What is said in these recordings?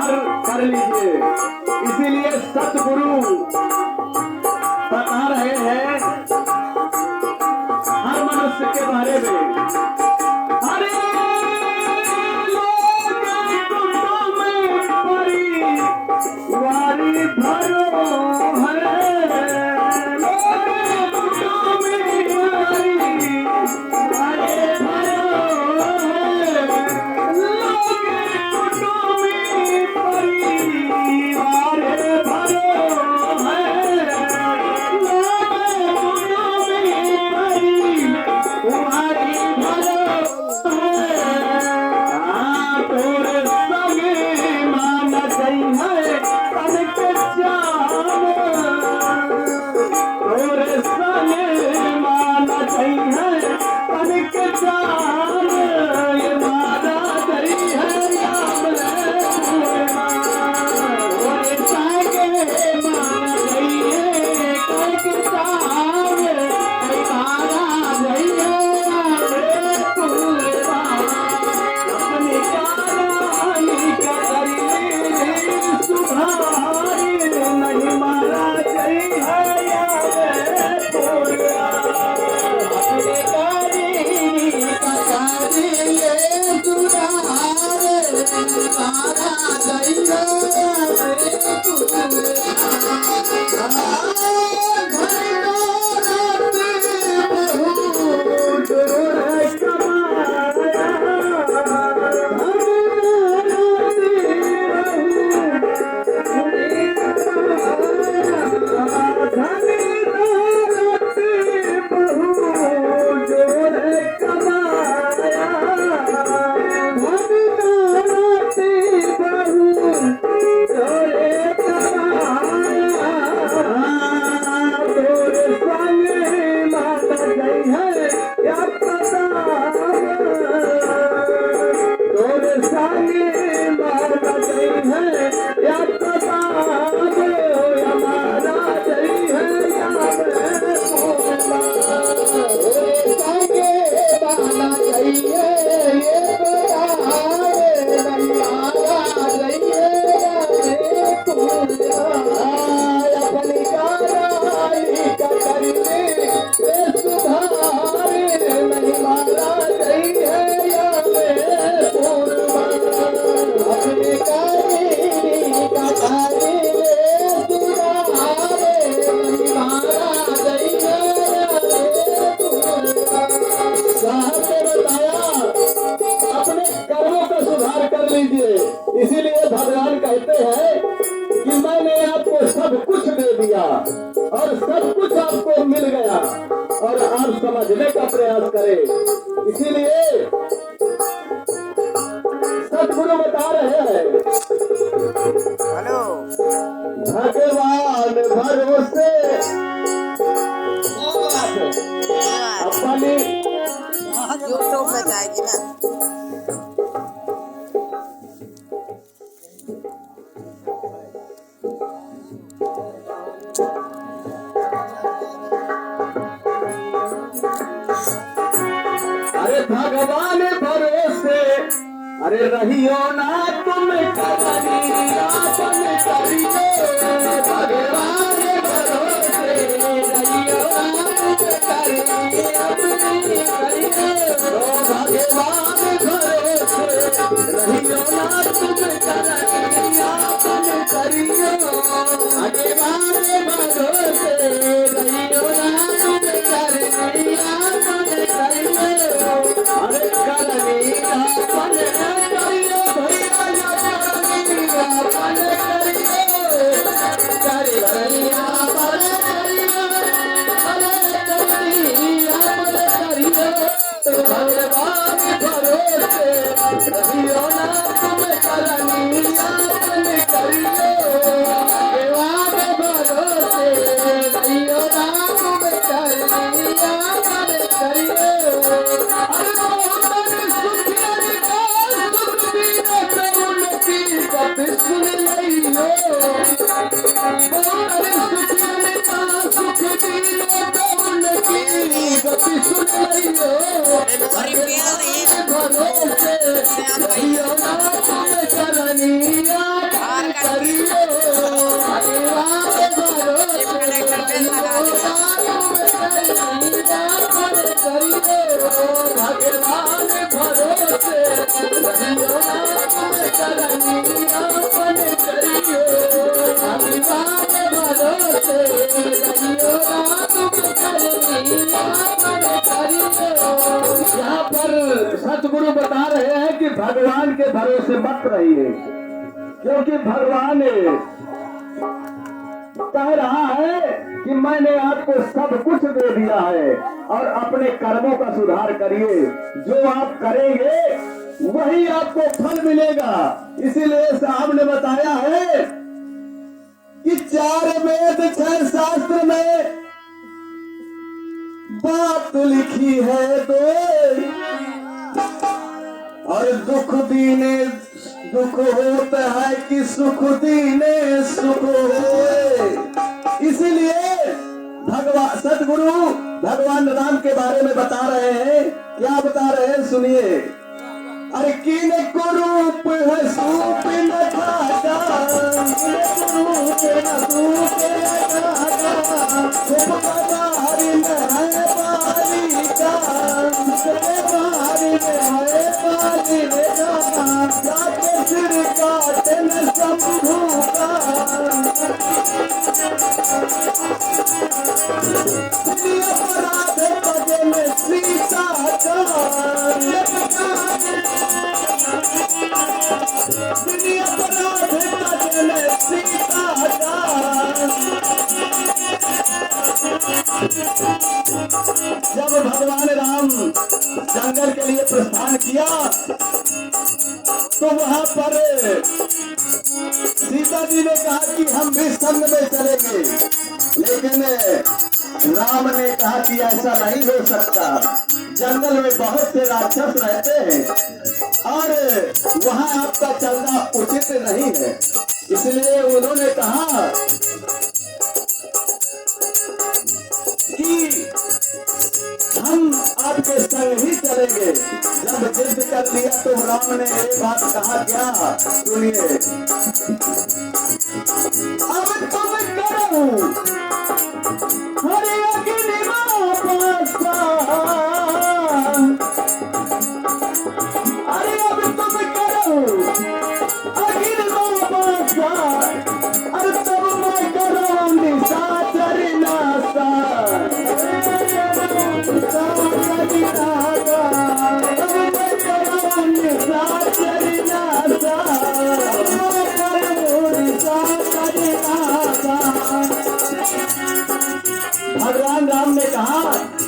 सुधार कर लीजिए। इसीलिए सतगुरु बता रहे हैं हर मनुष्य के बारे में। अरे वारी भरो इसीलिए भगवान कहते हैं कि मैंने आपको सब कुछ दे दिया और सब कुछ आपको मिल गया और आप समझने का प्रयास करें। इसीलिए सतगुरु बता रहे हैं भगवान भरोसे अपनी यूट्यूब में जाएगी ना। अरे भगवान भरोसे अरे रहियो ना तुम करियो भगवान भरोसे रहियो ना तुम करियो भगवान भरोसे रहियो ना तुम करियो भगवान भरोसे रहियो ना तुम करियो अरे करनी अपन करियो भैया अपन करियो भगवान भरोसे रहियो ना तुम करनी अपन करियो भगवान भरोसे रहियो ना तुम करनी अपन करियो। सुन लियो सुख गति सुन लियो भरोसे करनी अपन करियो अभिमान भरोसे रहियो राम करनी अपन करियो। यहाँ पर सतगुरु बता रहे हैं कि भगवान के भरोसे मत रहिए, क्योंकि भगवान कह रहा है कि मैंने आपको सब कुछ दे दिया है और अपने कर्मों का सुधार करिए। जो आप करेंगे वही आपको फल मिलेगा। इसीलिए साहब ने बताया है कि 4 वेद 6 शास्त्र में बात लिखी है दो, और दुख दीने दुख होता है कि सुख दीने सुख होए। इसलिए भगवान सतगुरु भगवान राम के बारे में बता रहे हैं। क्या बता रहे हैं, सुनिए। अरे किन को रूप है सूप न खाता, रूप न सूप न खाता, शुभ बारी में है बालिका, बारी में है बालिका, जाके सिर काटे न शंभू का, अपराध पद में सीता का, अपराध पद में सीता का। जब भगवान राम जंगल के लिए प्रस्थान किया तो वहां पर सीता जी ने कहा कि हम भी संग में चलेंगे, लेकिन राम ने कहा कि ऐसा नहीं हो सकता। जंगल में बहुत से राक्षस रहते हैं और वहां आपका चलना उचित नहीं है। इसलिए उन्होंने कहा कि हम आपके संग ही चलेंगे। जब जिद कर लिया तो राम ने ये बात कहा, क्या सुनिए। अब तुम करो हरे अग्नि पासा, अरे अब तुम करो अग्नि पासा, अरे तब मैं करो निशाचर नासा, भगवान राम ने कहा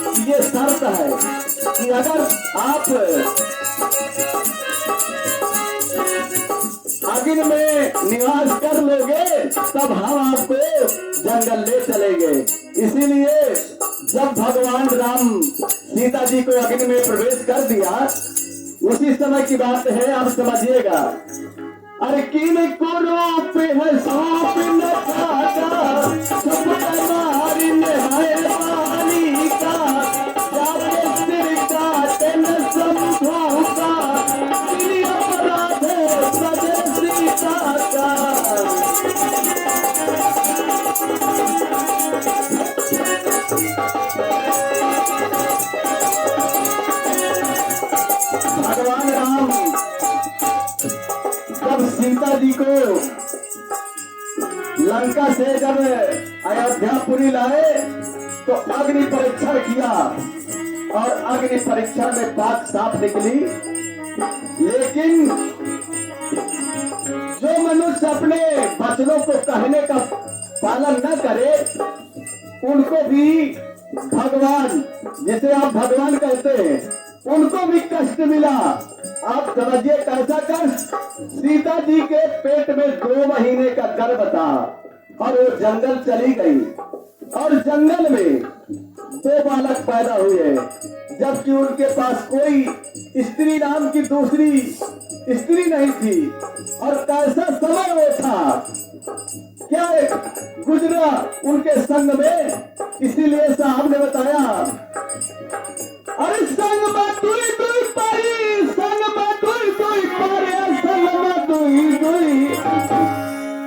कि ये शर्त है कि अगर आप अग्नि में निवास कर लोगे तब हम आपको जंगल ले चलेंगे। इसीलिए जब भगवान राम सीता जी को अग्नि में प्रवेश कर दिया, उसी समय की बात है, आप समझिएगा। अरे किन को रूप है सांप न खाता, सब मारी में है बालिका, जाके सिर काटे न शंभू का, अपराध पद सीता का। भगवान राम जब सीता जी को लंका से जब अयोध्यापुरी लाए तो अग्नि परीक्षण किया और अग्नि परीक्षण में बात साफ निकली। लेकिन जो मनुष्य अपने वचनों को कहने का पालन न करे, उनको भी भगवान, जिसे आप भगवान कहते हैं, उनको भी कष्ट मिला। आप समझिए कैसा कष्ट। सीता जी के पेट में 2 महीने का गर्भ था और वो जंगल चली गई और जंगल में 2 बालक पैदा हुए, जबकि उनके पास कोई स्त्री नाम की दूसरी स्त्री नहीं थी। और कैसा समय वो था, क्या गुजरा उनके संग में। इसीलिए साहब ने बताया, अरे संग में दुई दुई पारी, संग में दुई दुई पारी, संग में दुई दुई,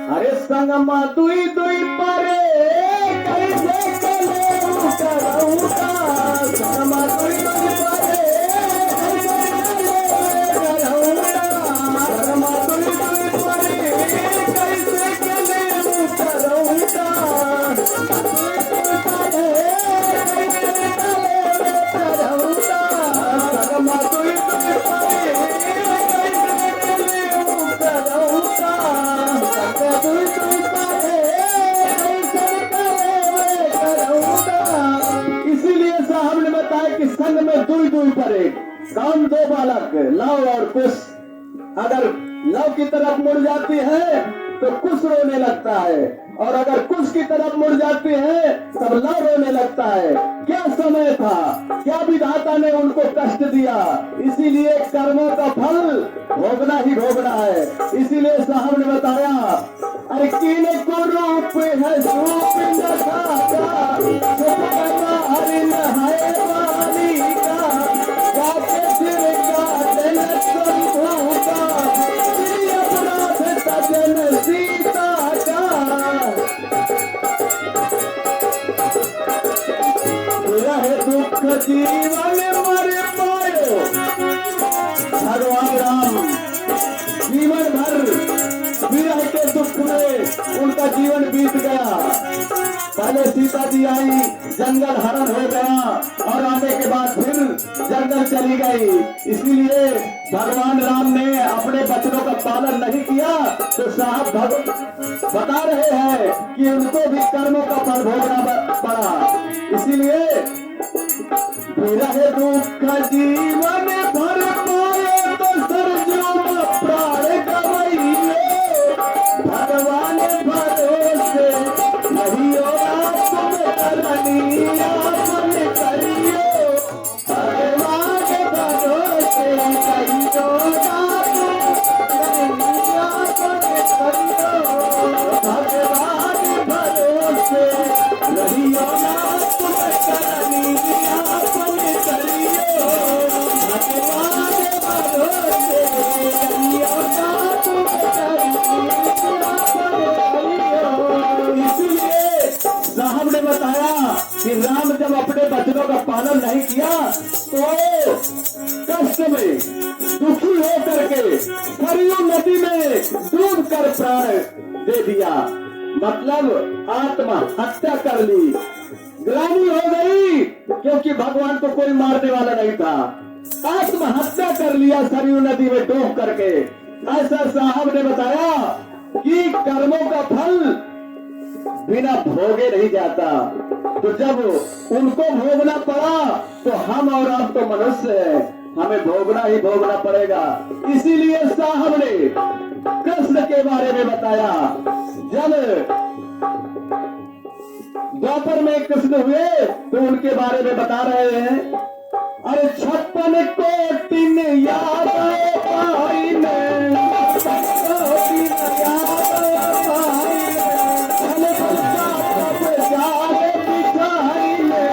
अरे संग में दुई दुई पारे, कैसे करूँगा, संग में दुई दुई पारे, कैसे करूँगा, संग में दुई दुई बालक लव और कुश, अगर लव की तरफ मुड़ जाती है तो कुश रोने लगता है, और अगर कुश की तरफ मुड़ जाती है तब लव रोने लगता है। क्या समय था, क्या विधाता ने उनको कष्ट दिया, इसीलिए कर्मों का फल भोगना ही भोगना है। इसीलिए साहब ने बताया, अरे कीन को रूप है सूप न खाका, हरि न है वाली का, जाके सिर का दिन शंभू का, श्री अपराध सजन सीता का। रहे दुख जीवन मर पायो, भगवान राम जीवन भर विरह के दुख में उनका जीवन बीत गया। पहले सीता जी आई, जंगल हरण हो गया, और आने के बाद फिर जंगल चली गई। इसीलिए भगवान राम ने अपने बचनों का पालन नहीं किया, तो साहब बता रहे हैं कि उनको भी कर्मों का फल भोगना पड़ा। इसीलिए विरह दुख जीवन भर पाए तो सरजू प्राण गवैये, भगवान भरोसे नहीं होगा तुम करनी आपन करियो, भगवान भरोसे नहीं होगा तुम करनी आपन करियो, भगवान भरोसे नहीं होगा तुम करनी आपन करियो, भगवान भरोसे नहीं होगा तुम करनी आपन करियो। इसलिए साहब ने बताया कि राम जब अपने बचनों का पालन नहीं किया तो कष्ट में दुखी हो करके सरयू नदी में डूब कर प्राण दे दिया, मतलब आत्महत्या कर ली। ग्लानि हो गई क्योंकि भगवान को कोई मारने वाला नहीं था, आत्महत्या कर लिया सरयू नदी में डूब करके। ऐसा साहब ने बताया कि कर्मों का फल बिना भोगे नहीं जाता, तो जब उनको भोगना पड़ा तो हम और आप तो मनुष्य हैं, हमें भोगना ही भोगना पड़ेगा। इसीलिए साहब ने कृष्ण के बारे में बताया। जब द्वापर में कृष्ण हुए तो उनके बारे में बता रहे हैं, अरे 56 कोटिन याद पाई में, 56 कोटिन याद पाई में, भले भला सब जागे बिछाई में,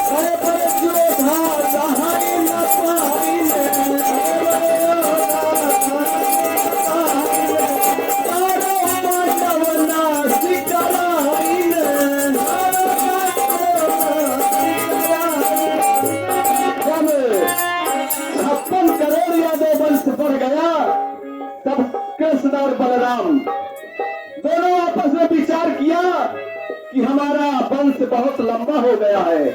अरे पर जोधा सहाय न पाई में, बढ़ गया। तब कृष्ण और बलराम दोनों आपस में विचार किया कि हमारा वंश बहुत लंबा हो गया है,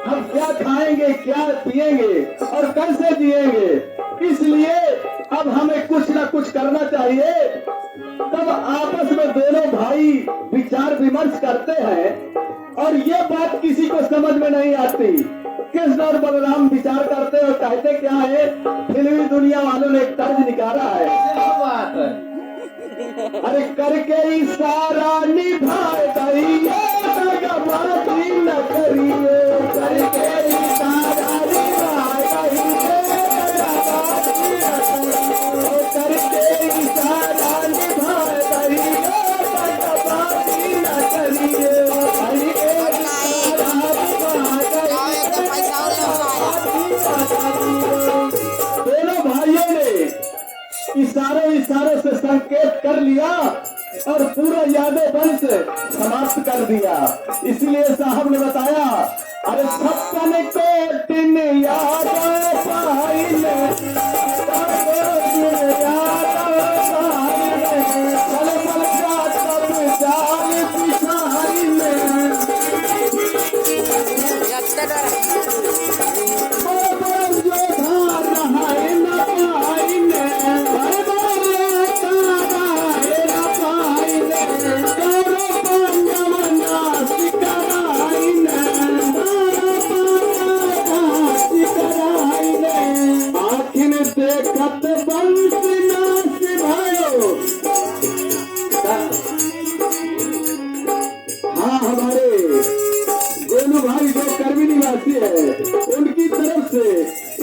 हम क्या खाएंगे, क्या पिएंगे और कैसे जिएंगे, इसलिए अब हमें कुछ ना कुछ करना चाहिए। तब आपस में दोनों भाई विचार विमर्श करते हैं और ये बात किसी को समझ में नहीं आती। कृष्ण और बलराम विचार करते और कहते क्या है, फिल्मी दुनिया वालों ने एक तर्ज निकाला है, अरे करके इशारा निभाए करिए, न करिए, करके इशारा निभाए करिए, करके इशारा निभाए करिए, न करिए, दोनों भाइयों ने इशारों से संकेत कर लिया और पूरा यादव वंश समाप्त कर दिया। इसलिए साहब ने बताया, अरे 56 कोटिन याद पाई ने, देखत बंस नाच भयो। हाँ, हमारे गोलू भाई जो कर्मी निवासी है उनकी तरफ से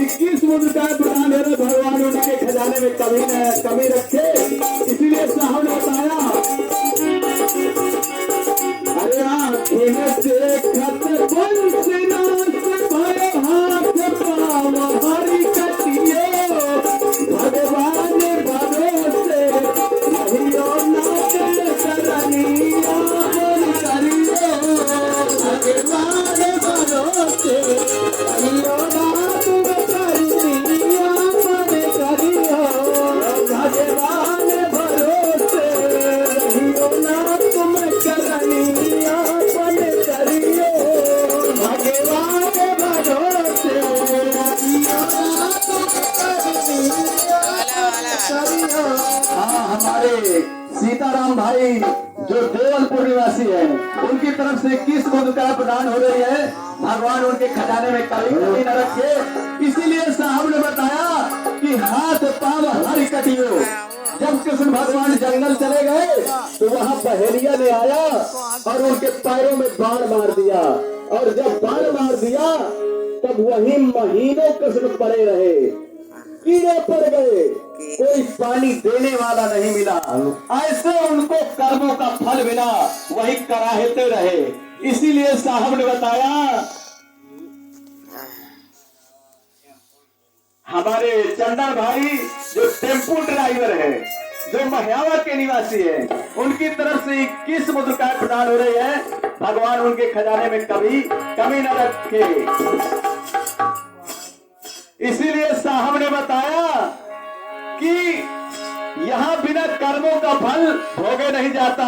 21 मुद्दा प्रदान है। भगवान उनके खजाने में कमी रखे, इसीलिए साहब ने बताया, अरे आँखें देखत बंस नाच भयो, हाथ पाँव हरि कटियो, भगवान भरोसे रहियो नाच करनिया बन करियो, भगवान भरोसे रहियो नाच करनिया बन करियो, भगवान भरोसे रहियो नाच करनिया बन करियो, भगवान भरोसे रहियो नाच करनिया। हाँ, हमारे सीताराम भाई जो देवलपुर निवासी है उनकी तरफ से 21 मुद्दा प्रदान हो रही है। भगवान उनके खजाने में कभी कमी न रखे, इसीलिए साहब ने बताया कि हाथ पाँव हरि कटियो। जब कृष्ण भगवान जंगल चले गए तो वहाँ बहेलिया ने आया और उनके पैरों में बाण मार दिया, और जब बाण मार दिया तब वही महीनों कृष्ण पड़े रहे, कीड़े पड़ गए, कोई पानी देने वाला नहीं मिला। ऐसे उनको कर्मों का फल मिला, वही कराहते रहे। इसीलिए साहब ने बताया, हमारे चंदन भाई जो टेम्पो ड्राइवर है, जो महियावा के निवासी है, उनकी तरफ से 21 मुद्दा प्रदान हो रही है। भगवान उनके खजाने में कभी कमी न रखे, इसीलिए साहब ने बताया कि यहाँ बिना कर्मों का फल भोगे नहीं जाता।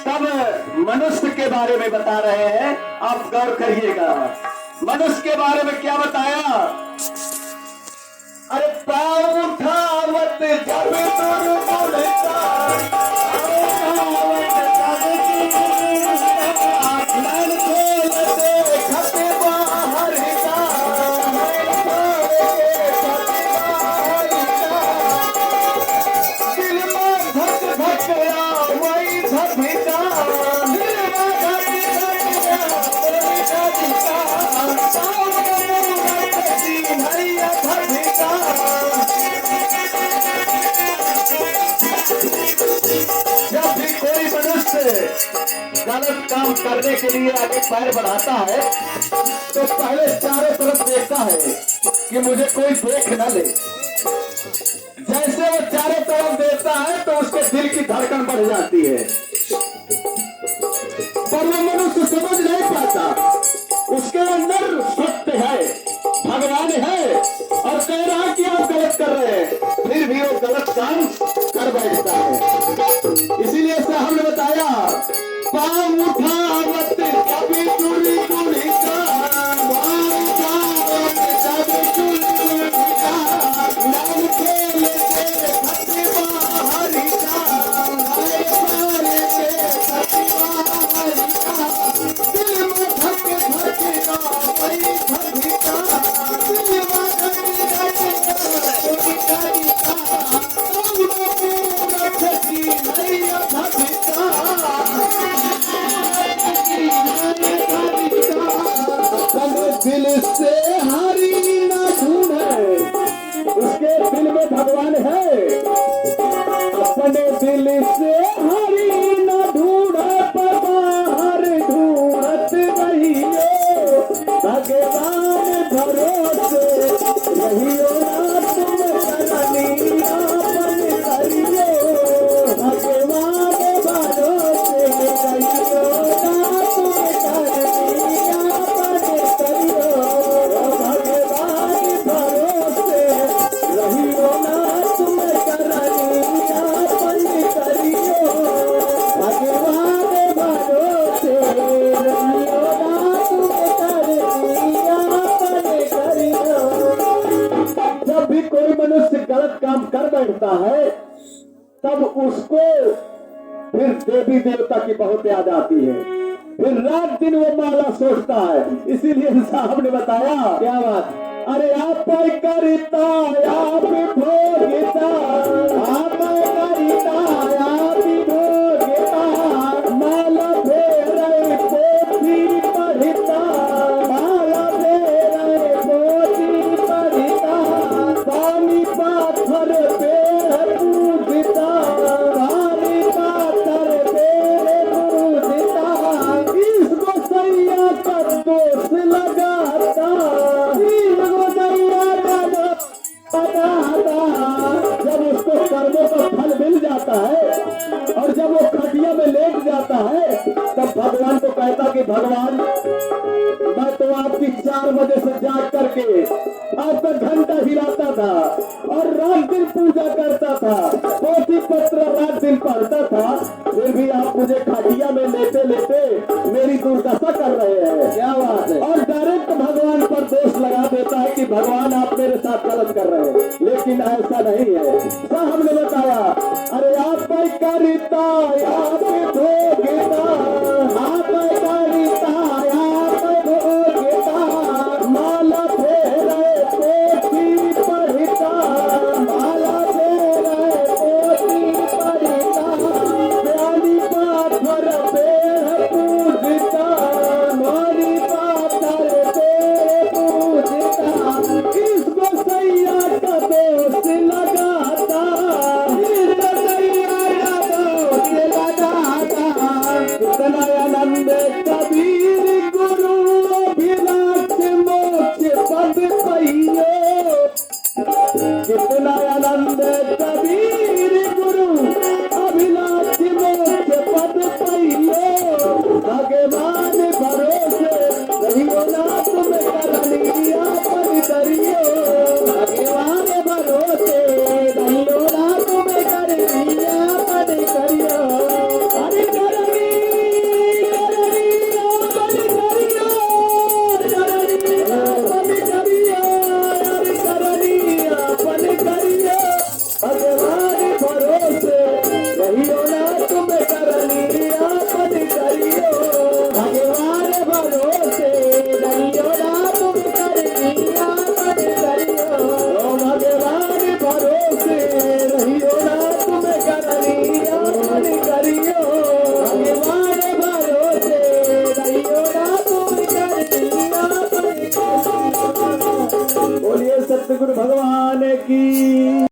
तब मनुष्य के बारे में बता रहे हैं, आप गौर करिएगा। मनुष्य के बारे में क्या बताया? अरे पाँव उठावत जब गलत काम करने के लिए आगे पैर बढ़ाता है तो पहले चारों तरफ देखता है कि मुझे कोई देख न ले। जैसे वो चारों तरफ देखता है तो उसके दिल की धड़कन बढ़ जाती है, पर वो मनुष्य समझ नहीं पाता। उसके अंदर सत्य है, भगवान है, और कह रहा है कि आप गलत कर रहे हैं, फिर भी वो गलत काम कर बैठता है। इसीलिए साहब ने बताया, पाँव उठावत कभी दूरी दूरी का, नाम खेल के फतिमा हरि का, फतिमा हरि का, दिल में धक धड़केगा वही धड़का, दिल में धक दिल से हरि न ढूंढे, उसके दिल में भगवान है। अपने दिल से हरि न ढूंढे, बाहर ढूंढत रहियो, भगवान भरोसे रहियो, तुम करनिया बन करियो, भगवान भरोसे रहियो, तुम करनिया बन करियो, भगवान भरोसे रहियो ना, तुम करनिया बन करियो, भगवान भरोसे रहियो ना, तुम करनिया बन करियो। जब भी कोई मनुष्य गलत काम कर बैठता है तब उसको फिर देवी देवता की बहुत याद आती है, फिर रात दिन वो माला सोचता है। इसीलिए साहब ने बताया, क्या बात अरे आप करता आप भोगता, आप करता आप भोगता, माला फेरे पोथी पढ़ता, माला फेरे पोथी पढ़ता, पानी पाथर पेड़ पूजता, पानी पाथर पेड़ पूजता, इसको सैया का दोष लगाता, जब उसको कर्मों का फल मिल जाता है और जब वो खटिया में लेट जाता है, तब भगवान को कहता कि भगवान मैं तो आपकी 4 बजे से जाग करके आपका घंटा हिलाता था और रात दिन पूजा करता था, पोथी पत्र रात दिन पढ़ता था, फिर भी आप मुझे खटिया में लेते लेते मेरी दुर्दशा कर रहे हैं। क्या बात है। और डायरेक्ट भगवान पर दोष लगा देता है कि भगवान आप मेरे साथ गलत कर रहे हैं, लेकिन ऐसा नहीं है। तो हमने बताया अरे आप करता आप भोगता, आप करता आप भोगता, माला फेरे पोथी पढ़ता, माला फेरे पोथी पढ़ता, प्याली पाथर पेड़ पूजता, माली पाथर पेड़ पूजता, इसको सैया का दोष लगाता, इसको सैया का दोष लगाता। कितना आनंद कबीर गुरु अभिलाष मोक्ष पद पाइयो, कितना आनंद कबीर गुरु अभिलाष मोक्ष पद पाइयो, भगवान भरोसे रहियो ना तुम करनिया पर करियो, भगवान भरोसे रहियो ना तुम करनिया पर करियो, अरे करनी पर करियो, करनी पर करियो, अरे करनी पर करियो, भगवान भरोसे रहियो ना तुम करनिया पर करियो, भगवान भरोसे रहियो ना तुम करनिया पर करियो, भगवान भरोसे रहियो ना तुम करनिया पर करियो, भगवान भरोसे रहियो ना तुम करनिया पर करियो। बोलिए सतगुरु भगवान की।